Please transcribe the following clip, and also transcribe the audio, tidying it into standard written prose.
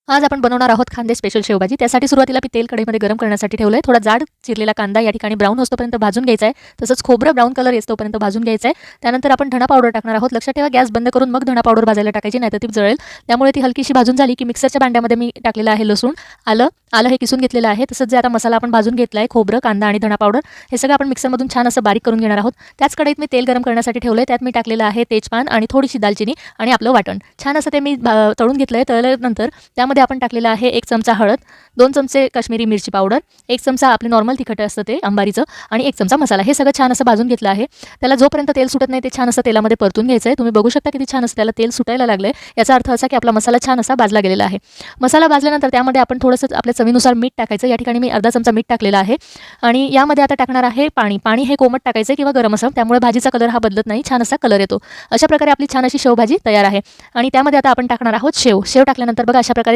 आज आपण बनवणार आहोत खांदे स्पेशल शेवभाजी. त्यासाठी सुरुवातीला मी तेल कढईमध्ये गरम करण्यासाठी ठेवलं आहे. थोडा जाड चिरलेला कांदा या ठिकाणी ब्राऊन होतोपर्यंत भाजून घ्यायचा आहे. तसंच खोबरं ब्राऊन कलर येतोपर्यंत भाजून घ्यायचं आहे. त्यानंतर आपण धणा पावडर टाकणार आहोत. लक्षात ठेवा, गॅस बंद करून मग धणा पावडर भाजायला टाकायची, नाहीतर ती जळेल. त्यामुळे ती हलकीशी भाजून झाली की मिक्सरच्या भांड्यामध्ये मी टाकलेलं आहे लसूण, आलं हे किसून घेतलेलं आहे. तसंच जे आता मसाला आपण भाजून घेतला आहे, खोबरं, कांदा आणि धणा पावडर, हे सगळं आपण मिक्सरमधून छान असं बारीक करून घेणार आहोत. त्याच कढईत मी तेल गरम करण्यासाठी ठेवलं आहे. त्यात मी टाकलेलं आहे तेजपान आणि थोडीशी दालचिनी आणि आपलं वाटण. छान असं ते मी तळून घेतलं आहे. तळल्यानंतर त्यामध्ये आपण टाकलेलं आहे 1 चमचा हळद, 2 चमचे काश्मीरी मिरची पावडर, 1 चमचा आपले नॉर्मल तिखट असतं ते अंबारीचं आणि 1 चमचा मसाला. हे सगळं छान असं भाजून घेतलं आहे. त्याला जोपर्यंत तेल सुटत नाही ते छान असं तेलामध्ये परतून घ्यायचं आहे. तुम्ही बघू शकता किती छान असं त्याला तेल सुटायला लागलं आहे. याचा अर्थ असा की आपला मसाला छान असा भाजला गेलेला आहे. मसाला भाजल्यानंतर त्यामध्ये आपण थोडंसं आपल्या चवीनुसार मीठ टाकायचं. या ठिकाणी मी अर्धा चमचा मीठ टाकलेला आहे आणि यामध्ये आता टाकणार आहे पाणी. पाणी हे कोमट टाकायचं किंवा गरम असं, त्यामुळे भाजीचा कलर हा बदलत नाही, छान असा कलर येतो. अशा प्रकारे आपली छान अशी शेवभाजी तयार आहे. आणि त्यामध्ये आता आपण टाकणार आहोत शेव. शेव टाकल्यानंतर बघा अशा प्रकारे